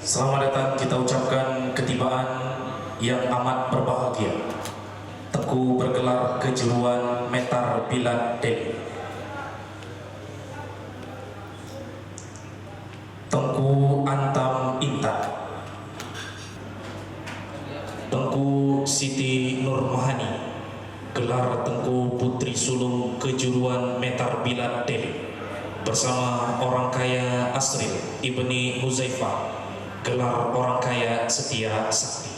Selamat datang kita ucapkan ketibaan yang amat berbahagia. Tengku bergelar kejuruan Metar Bilad Delhi. Tengku Antam Intan, Tengku Siti Nurmahani, gelar Tengku Putri Sulung kejuruan Metar Bilad Delhi, bersama orang kaya Asril ibni Huzaifah, gelar orang kaya Setia Sakti.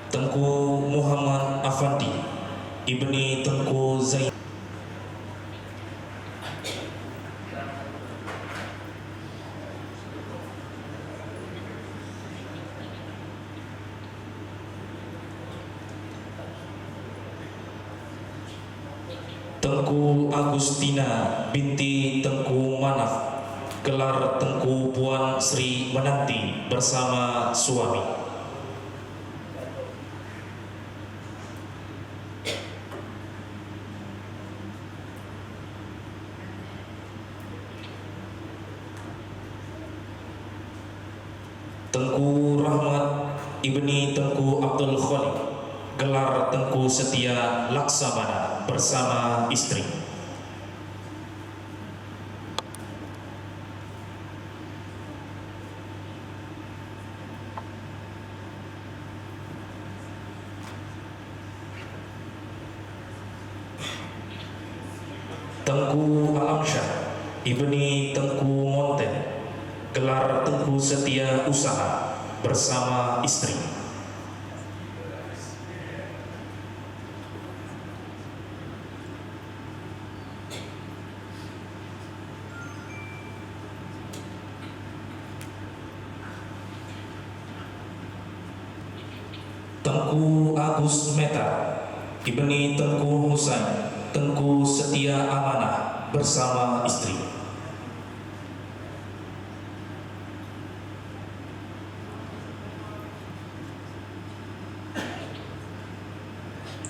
Tengku Muhammad Afandi ibni Tengku Zain, Tengku Agustina binti Tengku Manaf, gelar Tengku Puan Sri Menanti bersama suami. Tengku Rahmat ibni Tengku Abdul Khalid, gelar Tengku Setia Laksamana bersama istri. Tengku Alamsyah ibni Tengku Monten, gelar Tengku Setia Usaha bersama istri. Tengku Agus Meta ibni Tengku Husain, Tengku Setia Amanah bersama istri.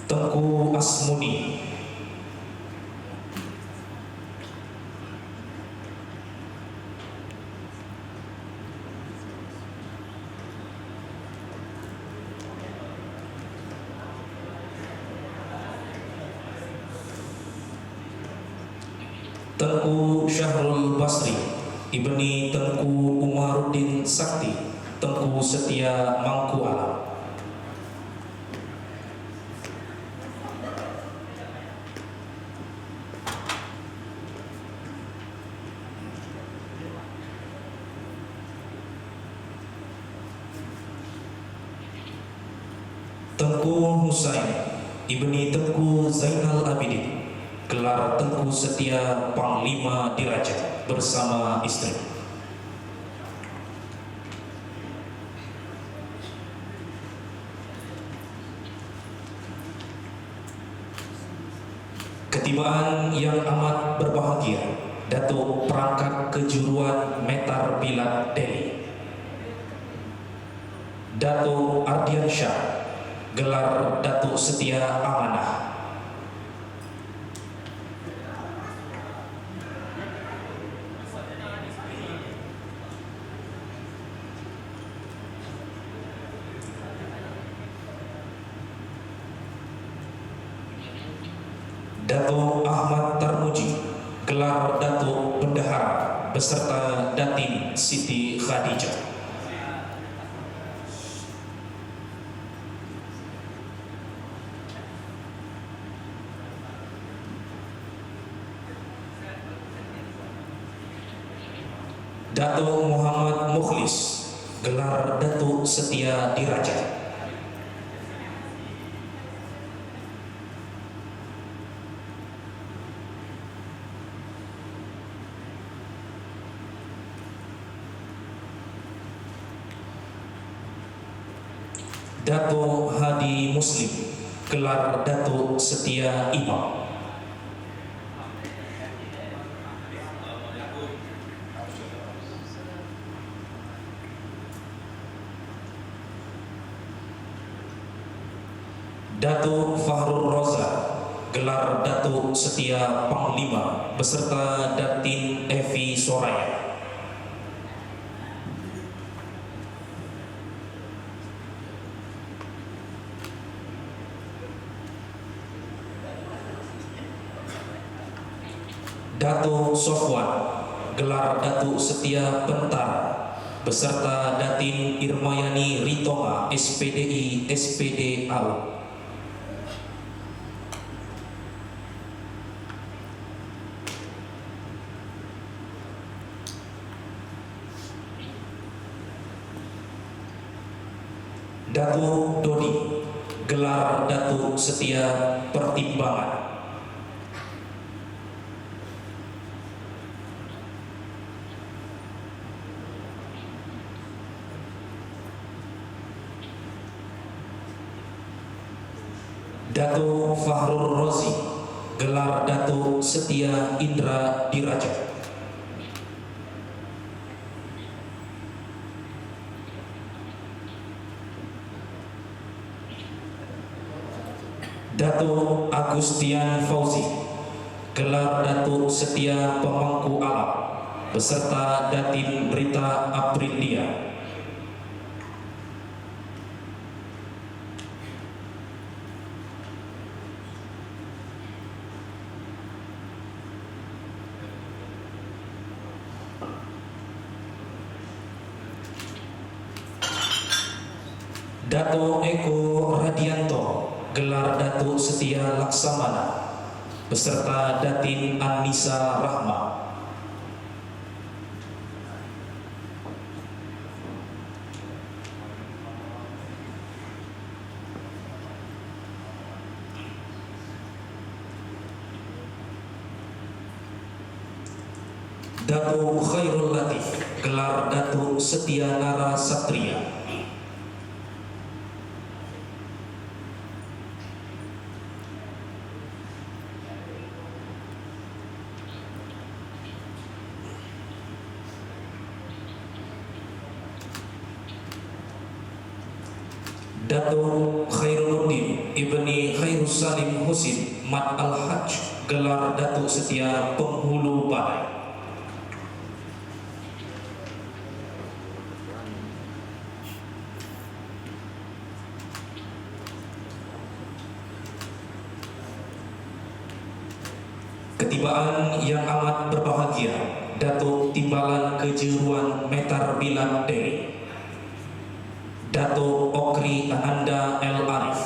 Tengku Asmuni Tengku Syahrul Basri ibni Tengku Umaruddin Sakti, Tengku Setia Mangku Alam. Tengku Husain ibni Tengku Zainal Abidin, gelar Tengku Setia Panglima Diraja bersama istri. Ketibaan yang amat berbahagia Datuk Perangkat Kejuruan Metar Pilat Delhi, Datuk Ardiansyah, gelar Datuk Setia Amanah. Datuk Ahmad Tarmuji, gelar Datuk Bendahara beserta Datin Siti Khadijah. Datuk Muhammad Mukhlis, gelar Datuk Setia Diraja. Datuk Hadi Muslim, gelar Datuk Setia Imam. Datuk Fahrul Roza, gelar Datuk Setia Panglima beserta Datin Evi Soraya. Datuk Sofwan, gelar Datuk Setia Pentara beserta Datin Irmayani Ritonga SPDI SPD AU. Datuk Dodi, gelar Datuk Setia Pertimbangan. Datuk Fahrul Rozi, gelar Datuk Setia Indra Diraja. Datuk Agustian Fauzi, gelar Datuk Setia Pemangku Alam, beserta Datin Rita Aprilia. Datuk Eko Radianto, gelar Datuk Setia Laksamana, beserta Datin Anissa Rahma. Datuk Khairul Latif, gelar Datuk Setia Nara Satria. Datuk Khairuddin Ibni Khairus Salim Husin Mat Al-Hajj, gelar Datuk Setia Penghulu Balai. Ketibaan yang amat berbahagia, Datuk Timbalan Kejuruan Metar Bilan Deli, Datuk Okri Ananda El Arif,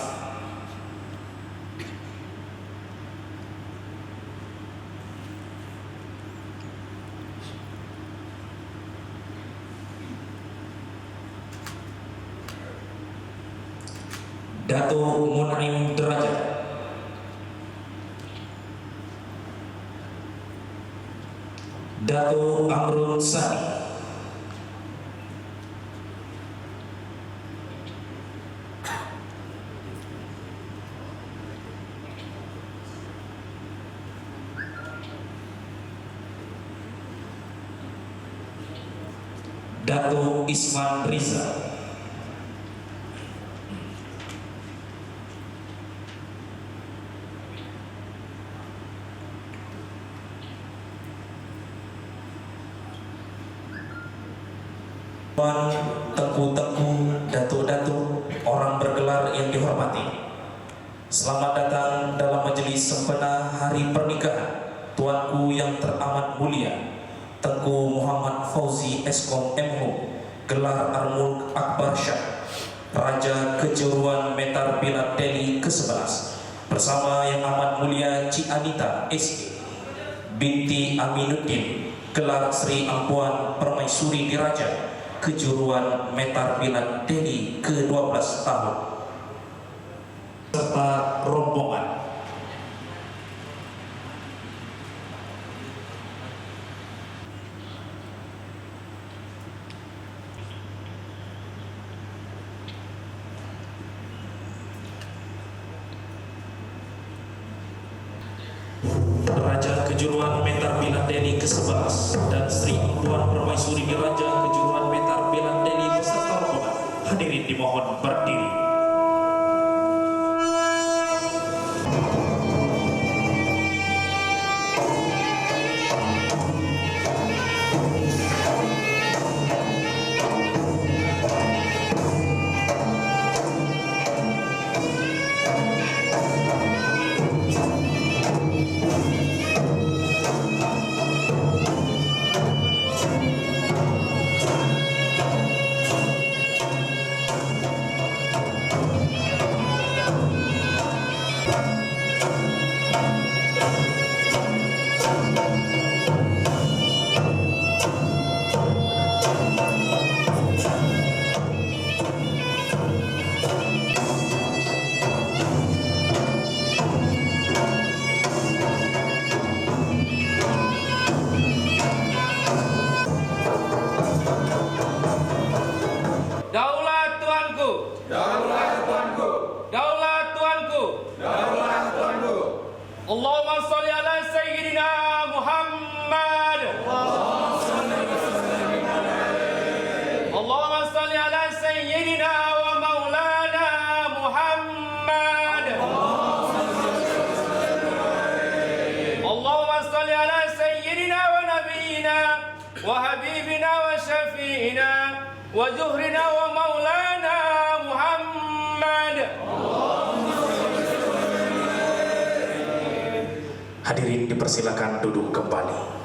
Datuk Munaim Derajat, Datuk Amrul Sani, Datuk Isman Riza, Tengku-tengku, datuk-datuk, orang bergelar yang dihormati, selamat datang dalam majelis sempena hari pernikahan tuanku yang teramat mulia Tengku Muhammad Fauzi Eskom MH, gelar Armul Akbar Shah, Raja Kejuruan Metar Bilan Deli ke-11, bersama yang amat mulia Cik Anita SE binti Aminuddin, gelar Sri Ampuan Permaisuri Diraja Kejuruan Metar Bilan Deli ke-12 tahun, serta rombongan. Raja Kejuruan Metar Bilan Deli ke-11 dan Sri Ampuan Permaisuri Diraja Kejuruan Metar Bilan Deli beserta rombongan hadirin dimohon berdiri. Allahumma سيدنا ومولانا محمد. اللهم صل على سيدنا ونبينا وحبيبنا وشفينا وزهرنا ومولانا محمد. Hadirin dipersilakan duduk kembali.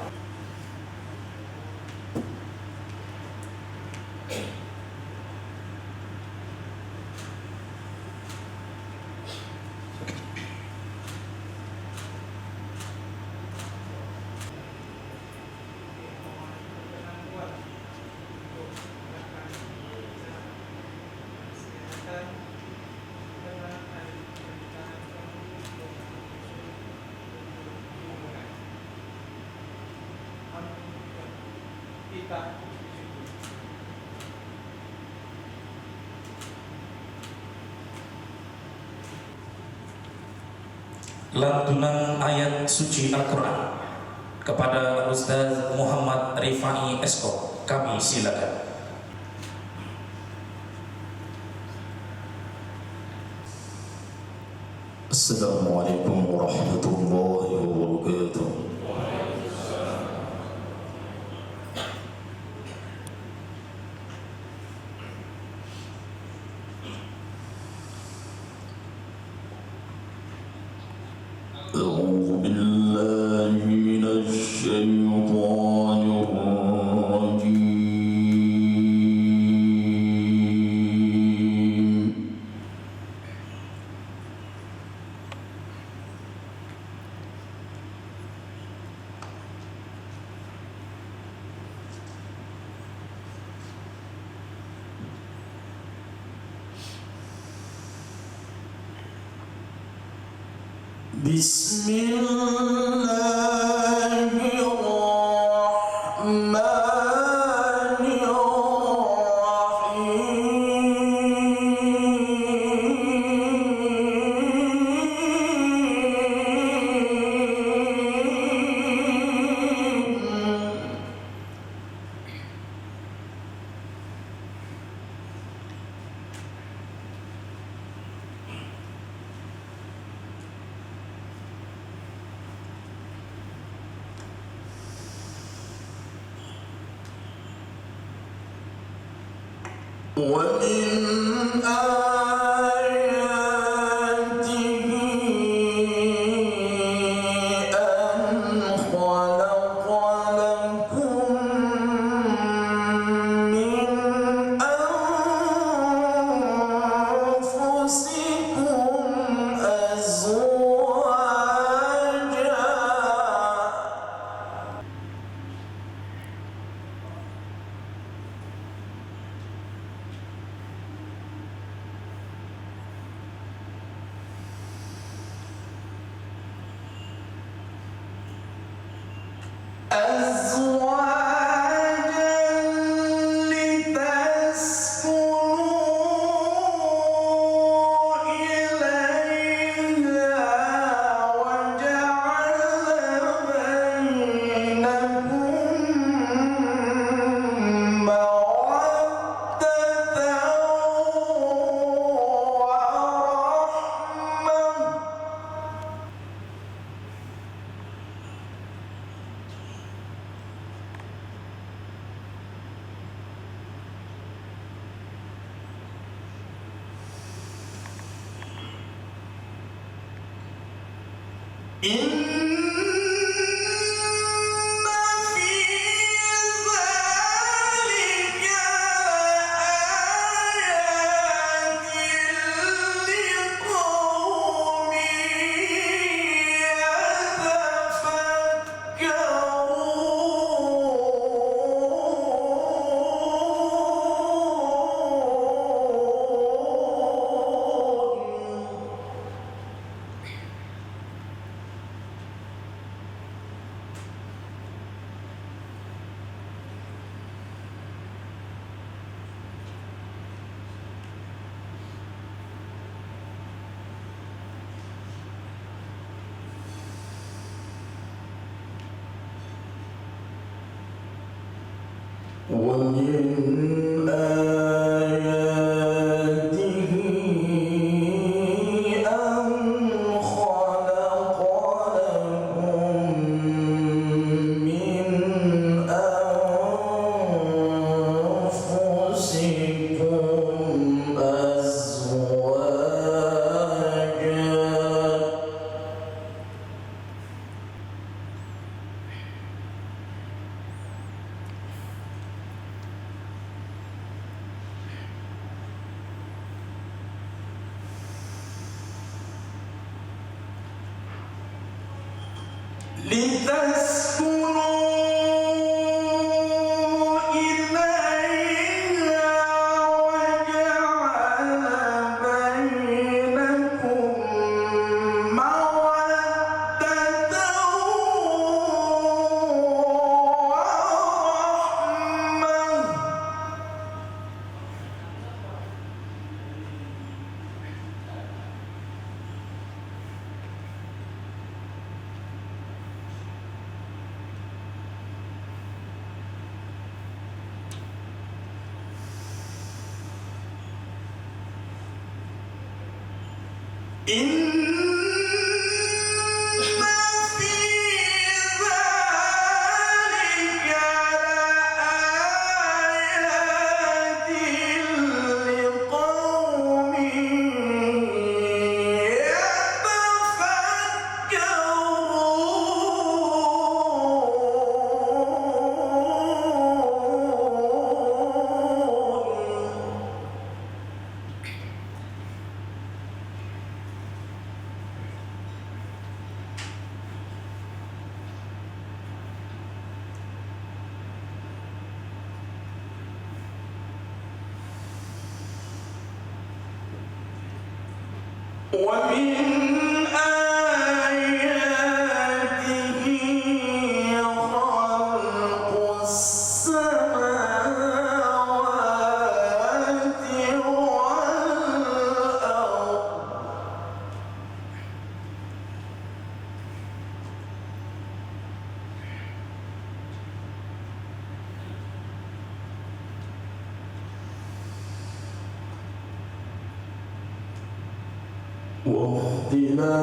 Lantunan ayat suci Al-Quran kepada Ustaz Muhammad Rifai Esko, kami silakan. Assalamualaikum warahmatullahi wabarakatuh. أعوذ بالله من الشيطان الرجيم. بسم الله الرحمن الرحيم. ومن آياته أن خلق لكم من أنفسكم أزواجا لتسكنوا إليها وجعل بينكم مودة ورحمة. إن في ذلك لآيات لقوم يتفكرون. ومن آياته لتسكنوا إليها وجعل بينكم مودة إن في ذلك لآيات لقوم يتفكرون ومن آياته خلق السماوات والأرض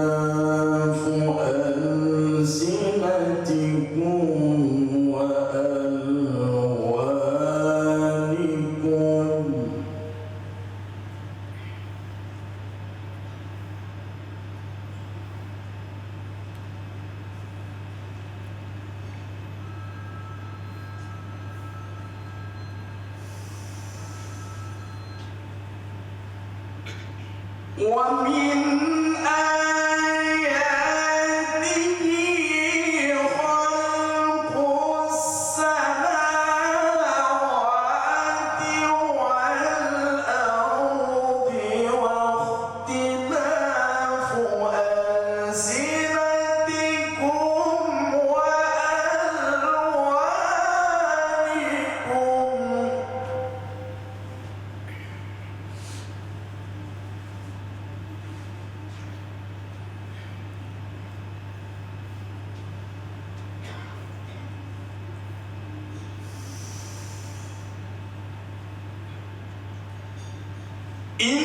واختلاف ألسنتكم وألوانكم ومن آياته خلق السماوات والأرض واختلاف ألسنتكم وألوانكم إن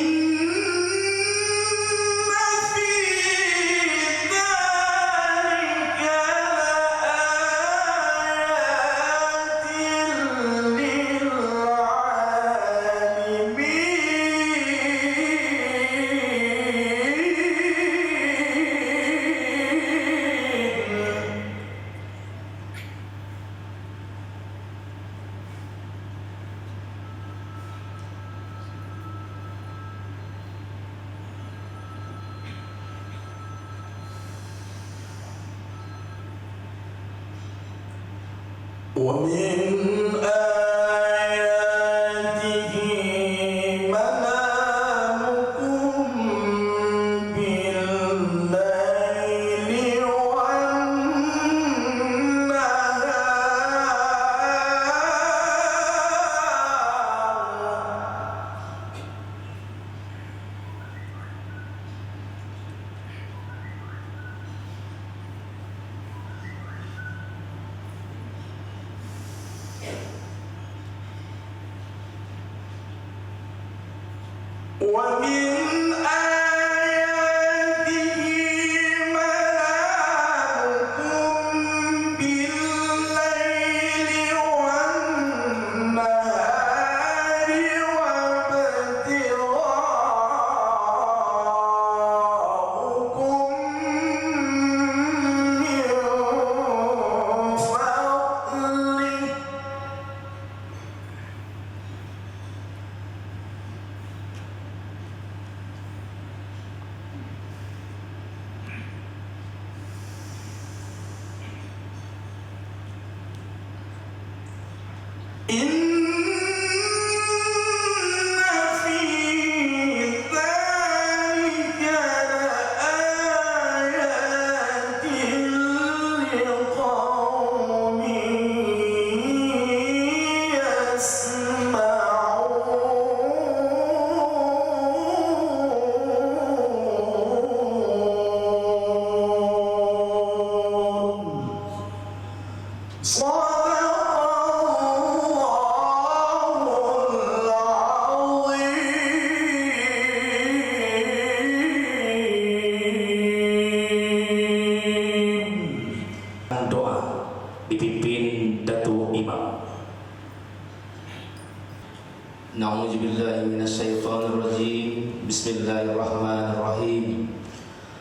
في ذلك لآيات للعالمين ومن آياته منامكم بالليل والنهار ومن آياته منامكم بالليل والنهار وابتغاؤكم من فضله Na'udzu billahi minasyaitonir rajim. Bismillahirrahmanirrahim.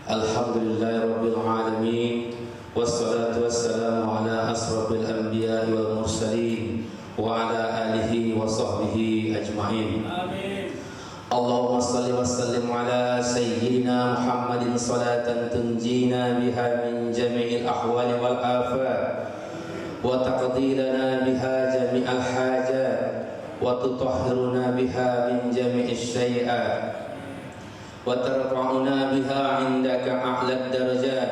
Alhamdulillahirabbil alamin. Wassalatu wassalamu ala asrofil anbiya'i wal mursalin wa ala alihi wa sahbihi ajma'in. Amin. Allahumma salli wa sallim ala sayyidina Muhammadin salatan tunjina biha min jami'il ahwali wal afat wa taqdi lana biha jami'al hajat wa tutahhiruna biha min jami'isy syai'at wa tarfa'una biha 'indaka a'la darajat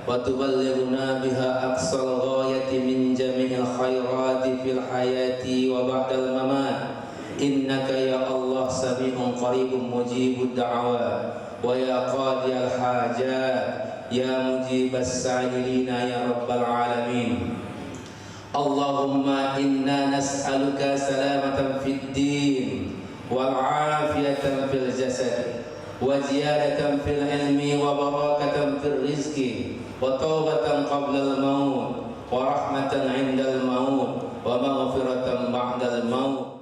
wa tuballighuna biha aqsal ghayati min jami'il khairati fil hayati wa ba'dal mamat. Innaka ya Allah sami'un qaribun mujibud da'awat wa ya qadiyal hajat ya mujibas sa'ilina ya rabbal alamin. Allahumma inna nas'aluka salamatan fid din wal afiyatan fil jasad wa ziyadatan fil ilmi wa barakatan fil rizqi wa taubatan qabla al maut wa rahmatan 'inda al maut wa maghfiratan ba'da al maut.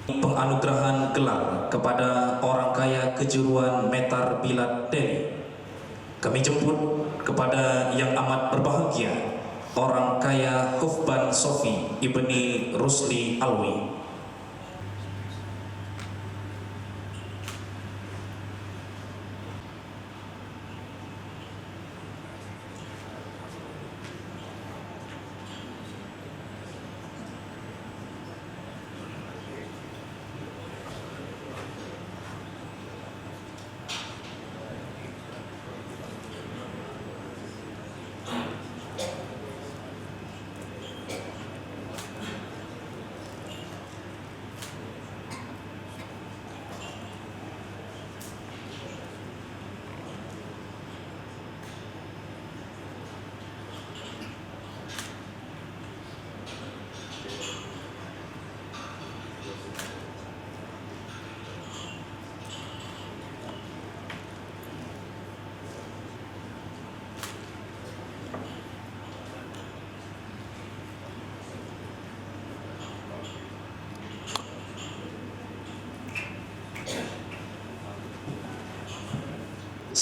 Penganugerahan gelar kepada orang kaya kejuruan Metar Bilad Delhi. Kami jemput kepada yang amat berbahagia orang kaya Kufban Sofi ibni Rusli Alwi.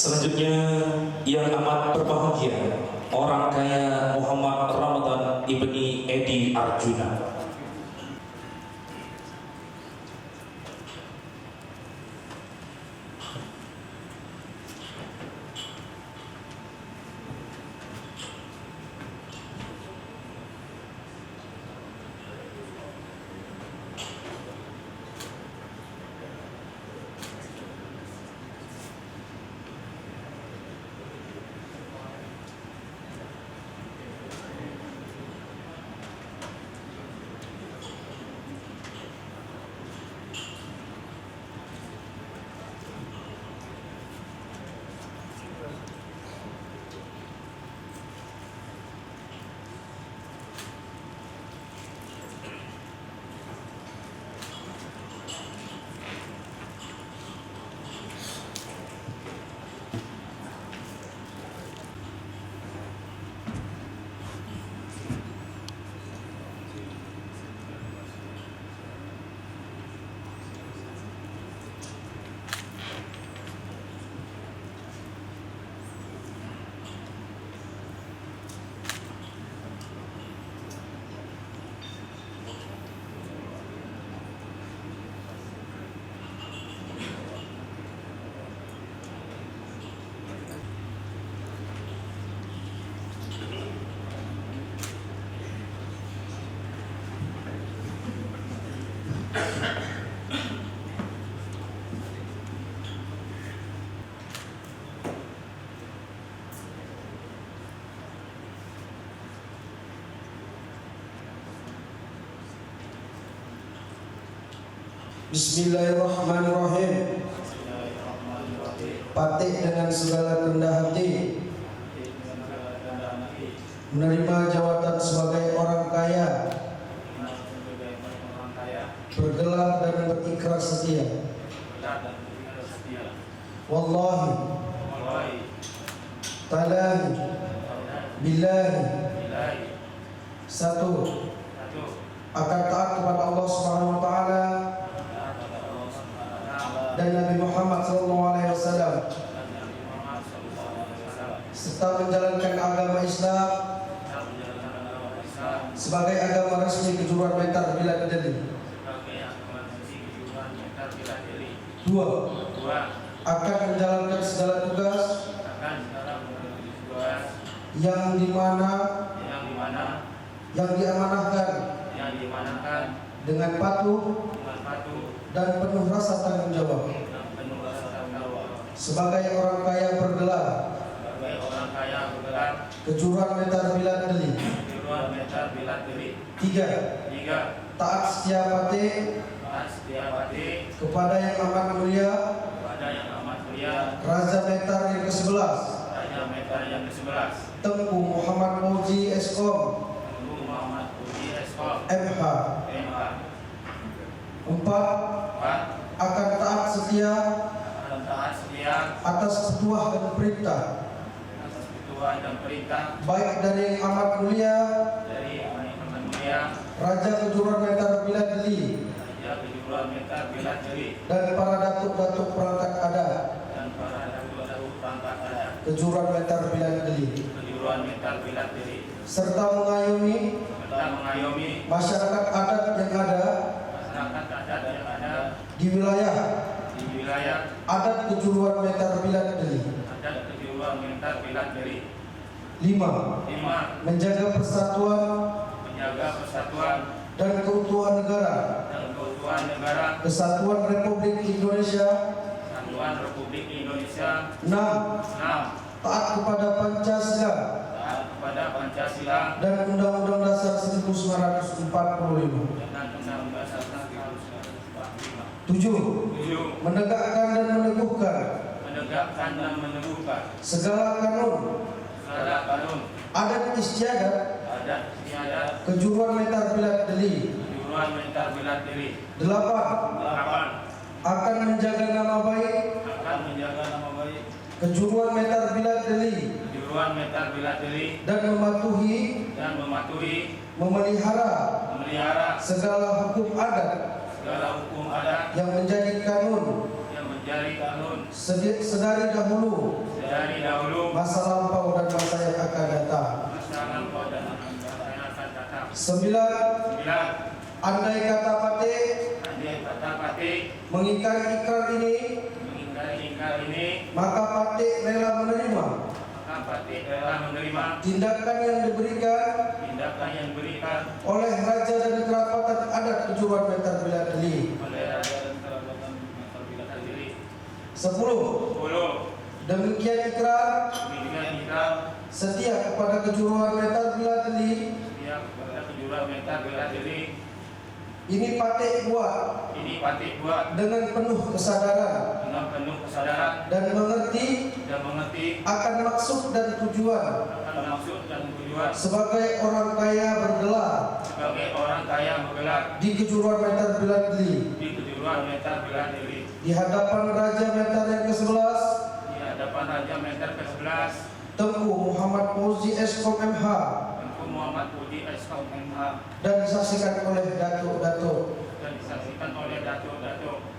Selanjutnya yang amat berbahagia, orang kaya Muhammad Ramadan ibni Edi Arjuna. Bismillahirrahmanirrahim. Patik dengan segala rendah hati menerima jawatan sebagai orang kaya, bergelar dan berikrar setia. Wallahi, talahi, billahi, satu, akan taat kepada Allah Subhanahu wa taala dan Nabi Muhammad SAW, serta menjalankan agama Islam sebagai agama resmi kejuruan Metar Bilad Deli. Dua, akan menjalankan segala tugas yang diamanahkan dengan patuh dan penuh rasa tanggung jawab sebagai orang kaya bergelar kejuruan Metar Bilad Deli. Tiga, taat setia pati kepada yang amat mulia Raja Metar yang ke-11 Tengku Muhammad Fauzi Eskom MH. Empat, akan taat setia atas petuah dan perintah baik dari yang amat mulia Raja Kejuruan Metar Bilad Deli dan para datuk-datuk perangkat adat Kejuruan Metar Bilad Deli, serta mengayomi masyarakat adat yang ada di wilayah adat Kejuruan Metar Bilad Deli. Lima, menjaga persatuan dan keutuhan negara, Kesatuan Republik Indonesia. Enam, taat kepada Pancasila dan Undang-Undang Dasar 1945. Tujuh, menegakkan dan meneguhkan segala kanun adat istiadat Kejuruan Metar Bilad Deli. Delapan, akan menjaga nama baik Kejuruan Metar Bilad Deli dan mematuhi memelihara segala hukum adat yang menjadi kanun sedari dahulu dari dahulu, masa lampau dan masa yang akan datang. masa lampau dan masa yang akan datang. 9. 9. Andai kata Pate Andai kata Pate mengingkari ikrar ini, mengingkari ingkar ini, maka Pate rela menerima maka Pate rela menerima tindakan yang diberikan tindakan yang diberikan oleh raja dan kerapatan adat kejuruan Metar Biladeli. oleh raja dan kerajaan Metar Biladeli. 10. 10. Demikian ikrar Demikian ingkar setia kepada kejuruan Metar Biladeli dia kepada kejuruan Metar Biladeli. ini Pate buat Ini Pate buat dengan penuh kesadaran dengan penuh kesadaran dan mengerti dan mengerti akan maksud dan tujuan akan maksud dan tujuan sebagai orang kaya bergelar sebagai orang kaya bergelar di kejuruan Metar Biladeli di kejuruan Metar Biladeli di hadapan Raja Metar yang ke-11 di hadapan Raja Metar ke-11 Tengku Muhammad Fauzi Eskom MH Tengku Muhammad Fauzi Eskom MH dan disaksikan oleh Datuk-Datuk. dan disaksikan oleh Datuk-Datuk.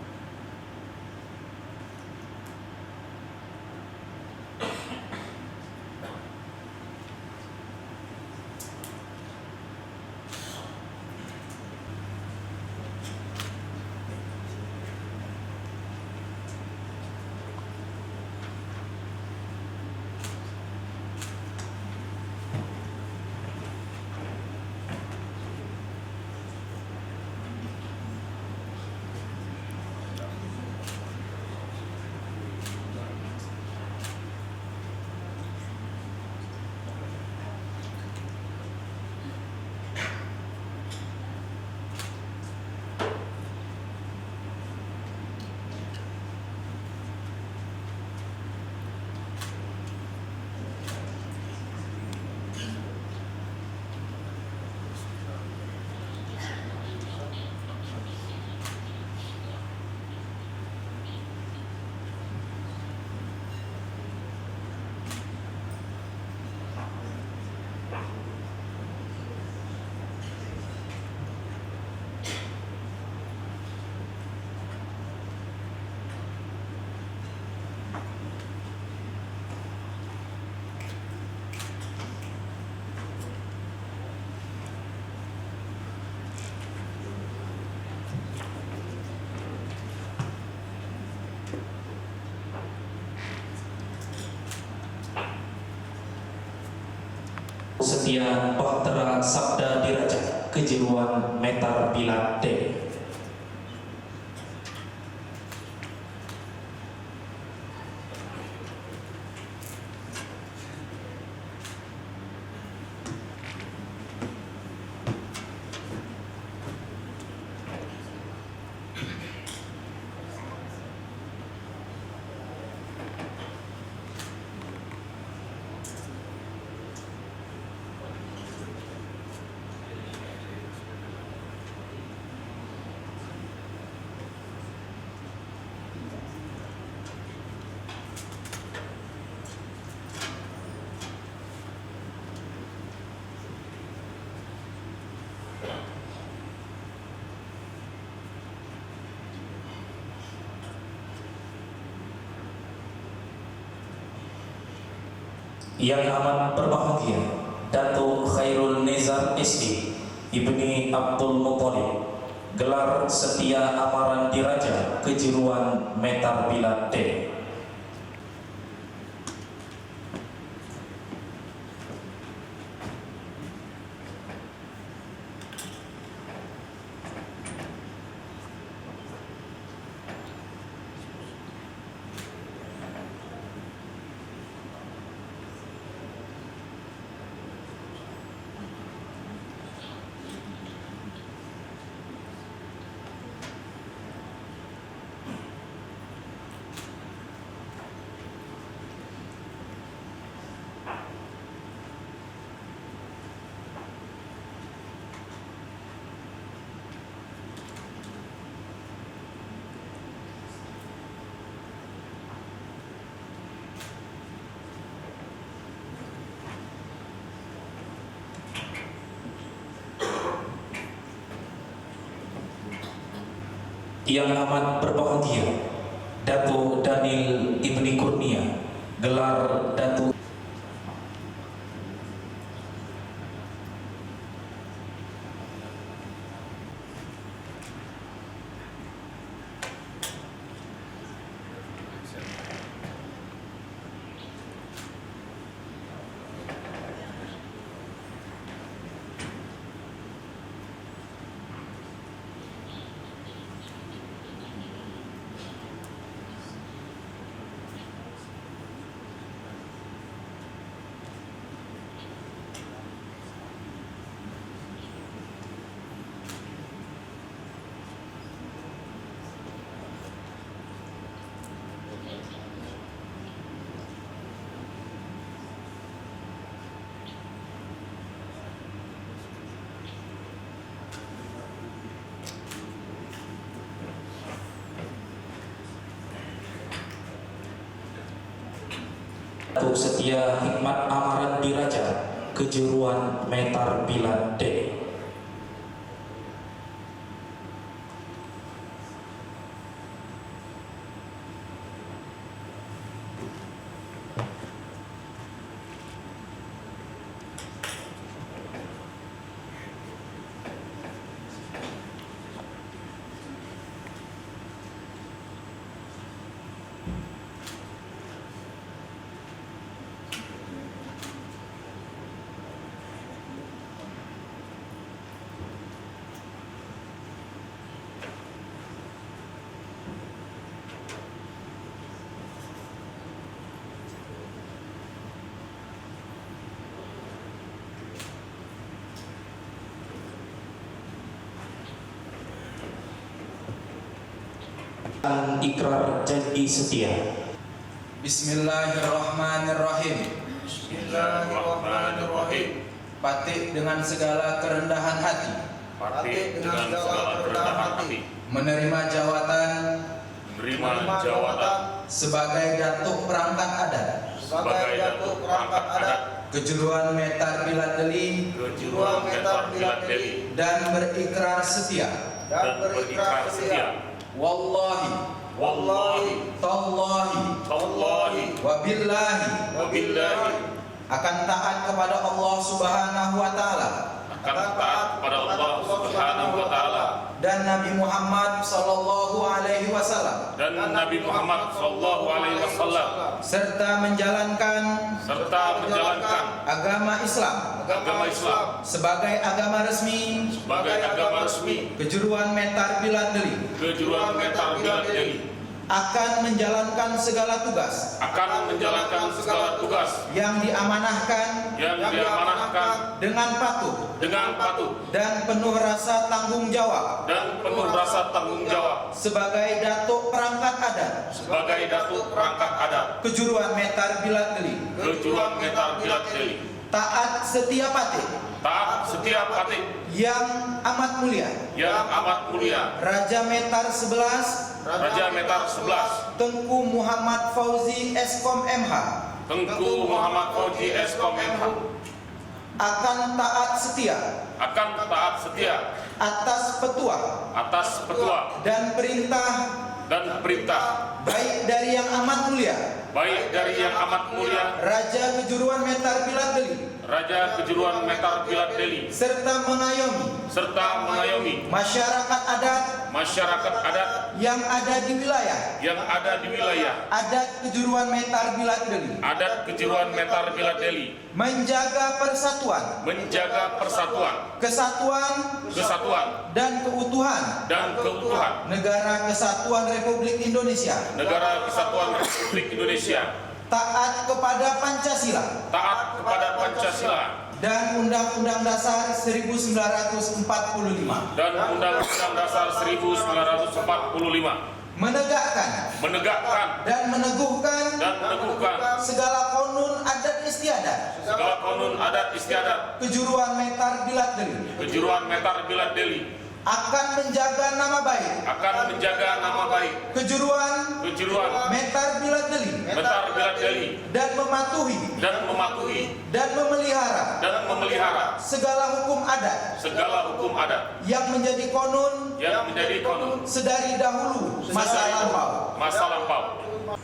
Setia Bahtera Sabda Diraja Kejuruan Metar Biladeli. Yang amat berbahagia Datuk Khairul Nizar SD Ibni Abdul Muttalib, gelar Setia Amaran Diraja Kejuruan Metar Biladeli. Yang amat berbahagia Datuk Daniel Ibni Kurnia, gelar Datuk Setia Hikmat Amaran Diraja, Kejuruan Metar Bilan D. Ikrar janji setia. Bismillahirrahmanirrahim. Bismillahirrahmanirrahim. Patik dengan segala kerendahan hati, Patik dengan segala kerendahan hati, menerima jawatan menerima jawatan sebagai Datuk Perangkat Adat sebagai Datuk Perangkat Adat Kejuruan Metar Bilat Deli Kejuruan Metar Bilat Deli dan berikrar setia. dan berikrar setia. Wallahi, Wallahi, tallahi, tallahi, wabillahi wabillahi, akan taat kepada Allah Subhanahu wa taala akan taat kepada Allah Subhanahu wa taala dan Nabi Muhammad sallallahu alaihi wasallam dan Nabi Muhammad sallallahu alaihi wasallam serta menjalankan agama Islam sebagai agama resmi Kejuruan Metar Bilat Deli, Kejuruan Metar Bilat Deli, akan menjalankan segala tugas yang diamanahkan dengan patuh dan penuh rasa tanggung jawab sebagai Datuk Perangkat Adat Kejuruan Metar Bilat Deli, taat setia patik yang amat mulia Raja Metar 11 Tengku Muhammad Fauzi Eskom MH akan taat setia atas petua dan perintah baik dari yang amat mulia Raja Kejuruan Metar Bilat Deli serta mengayomi masyarakat adat yang ada di wilayah adat Kejuruan Metar Bilat Deli menjaga persatuan, kesatuan dan keutuhan Negara Kesatuan Republik Indonesia, taat kepada Pancasila dan Undang-Undang Dasar 1945, menegakkan dan meneguhkan segala konun adat istiadat Kejuruan Metar Bilat Deli akan menjaga nama baik Kejuruan Metar Bilat Deli dan mematuhi dan memelihara segala hukum adat yang menjadi konun sedari dahulu masa lampau.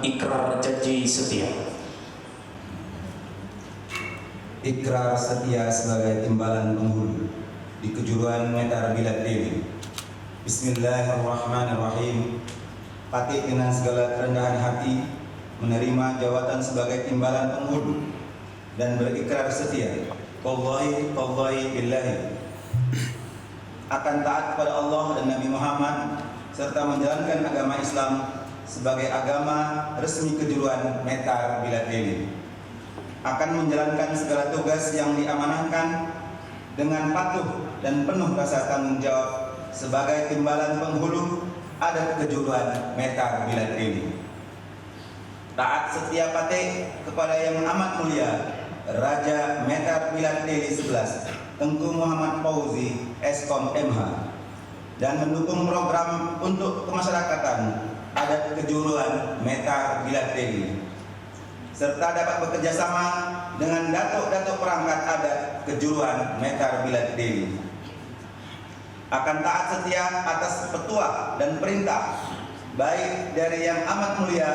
ikrar janji setia. Ikrar setia sebagai timbalan penghulu di kejuruan Metar Bilad Deli. Bismillahirrahmanirrahim. Patik dengan segala kerendahan hati menerima jawatan sebagai timbalan penghulu dan berikrar setia. Wallahi billahi, akan taat kepada Allah dan Nabi Muhammad serta menjalankan agama Islam sebagai agama resmi kejuruan Metar Bilad Deli. Akan menjalankan segala tugas yang diamanahkan dengan patuh dan penuh rasa tanggung jawab sebagai timbalan penghulu adat kejuruan Metar Bilad Deli. Taat setia patik kepada yang amat mulia Raja Metar Bilad Deli 11 Tengku Muhammad Fauzi Eskom MH, dan mendukung program untuk kemasyarakatan adat kejuruan Metar Bilad Deli, serta dapat bekerja sama dengan datuk-datuk perangkat adat kejuruan Metar Bilad Deli. Akan taat setia atas petua dan perintah baik dari yang amat mulia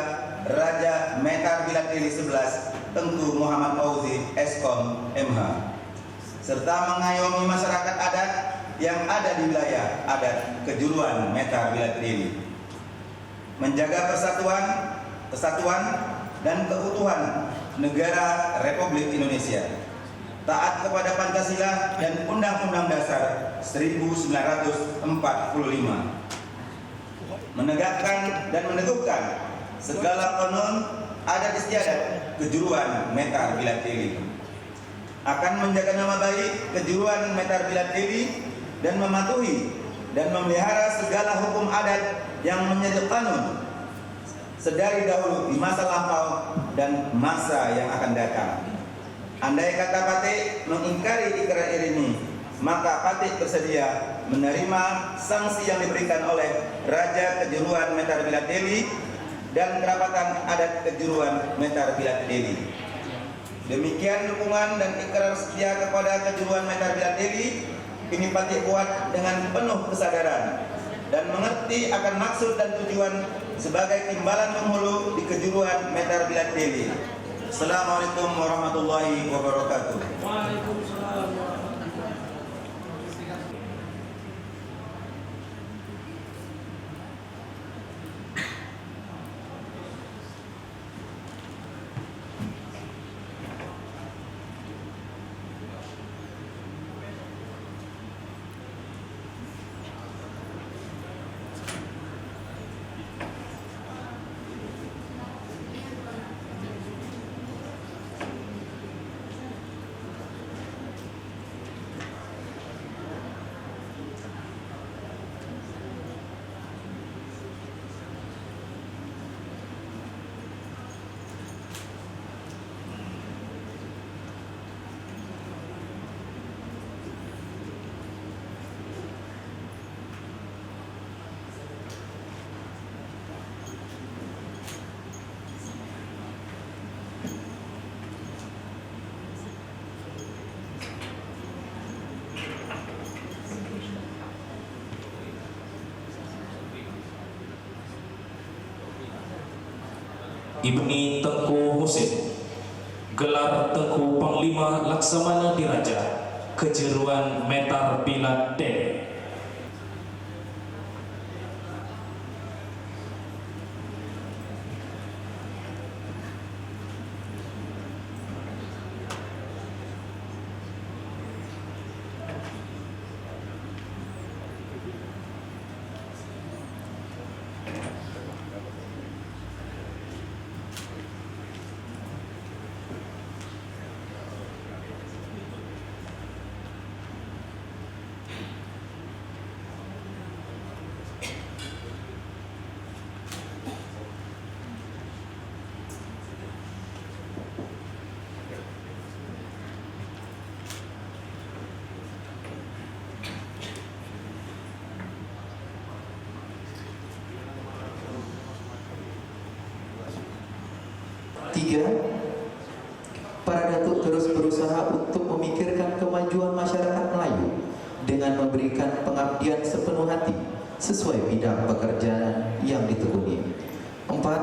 Raja Metar Bilad Deli 11 Tengku Muhammad Fauzi Eskom MH, serta mengayomi masyarakat adat yang ada di wilayah adat kejuruan Metar Bilad Deli, menjaga persatuan, kesatuan, dan keutuhan negara Republik Indonesia, taat kepada Pancasila dan Undang-Undang Dasar 1945, menegakkan dan meneguhkan segala kanun adat istiadat kejuruan Metar Bilad Deli, akan menjaga nama baik kejuruan Metar Bilad Deli dan mematuhi dan memelihara segala hukum adat yang menjadi kanun sedari dahulu di masa lampau dan masa yang akan datang. Andai kata patik mengingkari ikrar ini, maka patik bersedia menerima sanksi yang diberikan oleh Raja Kejuruan Metar Bilad Deli dan kerapatan adat kejuruan Metar Bilad Deli. Demikian dukungan dan ikrar setia kepada kejuruan Metar Bilad Deli ini patik buat dengan penuh kesadaran dan mengerti akan maksud dan tujuan sebagai timbalan penghulu di kejuruan Metar Bilad Deli. Assalamualaikum warahmatullahi wabarakatuh. Waalaikumsalam. Ibni Tengku Husin, gelar Tengku Panglima Laksamana Diraja Kejuruan Metar Bilad Deli. Tiga, para datuk terus berusaha untuk memikirkan kemajuan masyarakat Melayu dengan memberikan pengabdian sepenuh hati sesuai bidang pekerjaan yang ditekuni. Empat,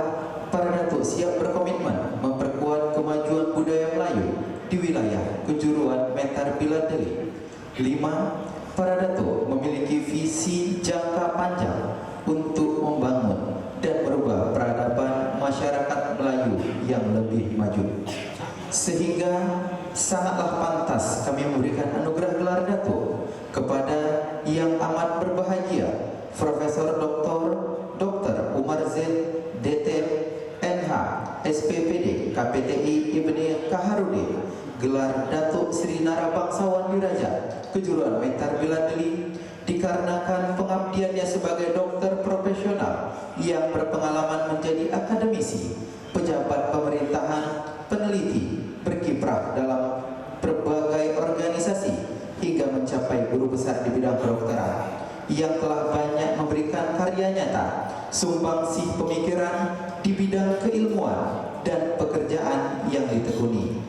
para datuk siap berkomitmen memperkuat kemajuan budaya Melayu di wilayah kejuruan Metar Bilad Deli. 5. Para datuk memiliki visi jangka panjang untuk membangun dan merubah peradaban masyarakat Melayu yang lebih maju. Sehingga sangatlah pantas kami memberikan anugerah gelar datuk kepada yang amat berbahagia Profesor Dr. Umar Zaid DT NH SPPD KPTI Ibni Kaharudin, gelar Datuk Sri Nara Bangsawan Diraja Kejuruan Metar Bilad Deli, dikarenakan pengabdiannya sebagai dokter profesional yang berpengalaman menjadi akademisi, pejabat pemerintahan, peneliti, berkiprah dalam berbagai organisasi hingga mencapai guru besar di bidang kedokteran, yang telah banyak memberikan karya nyata, sumbangsih pemikiran di bidang keilmuan dan pekerjaan yang ditekuni.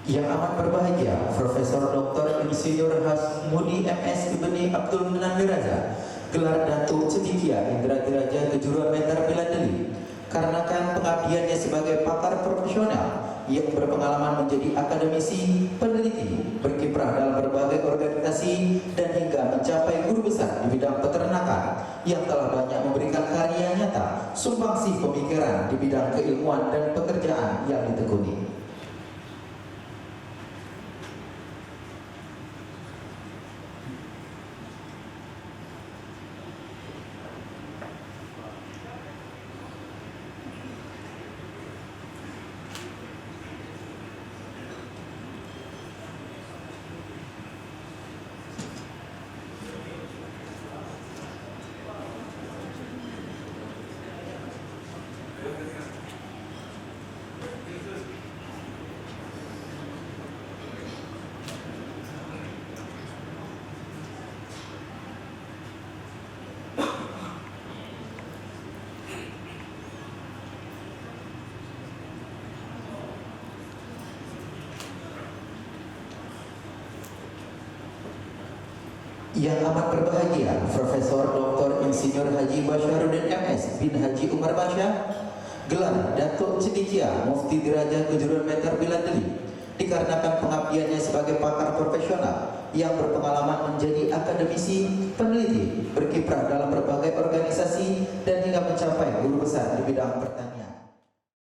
Yang amat berbahagia Profesor Dr. Insinyur Hasmudi MS Ibni Abdul Menan Diraja, gelar Datuk Cendikia Indra Diraja Kejuruan Metar Bilad Deli, karenakan pengabdiannya sebagai pakar profesional yang berpengalaman menjadi akademisi, peneliti, berkiprah dalam berbagai organisasi dan hingga mencapai guru besar di bidang peternakan, yang telah banyak memberikan karya nyata, sumbangsih pemikiran di bidang keilmuan dan pekerjaan yang ditekuni. Yang amat berbahagia Profesor Dr. Insinyur Haji Basyaruddin MS bin Haji Umar Basya, gelar Datuk Cendikia Mufti Diraja Kejuruan Metar Bilad Deli, dikarenakan pengabdiannya sebagai pakar profesional yang berpengalaman menjadi akademisi, peneliti, berkiprah dalam berbagai organisasi dan hingga mencapai guru besar di bidang pertanian.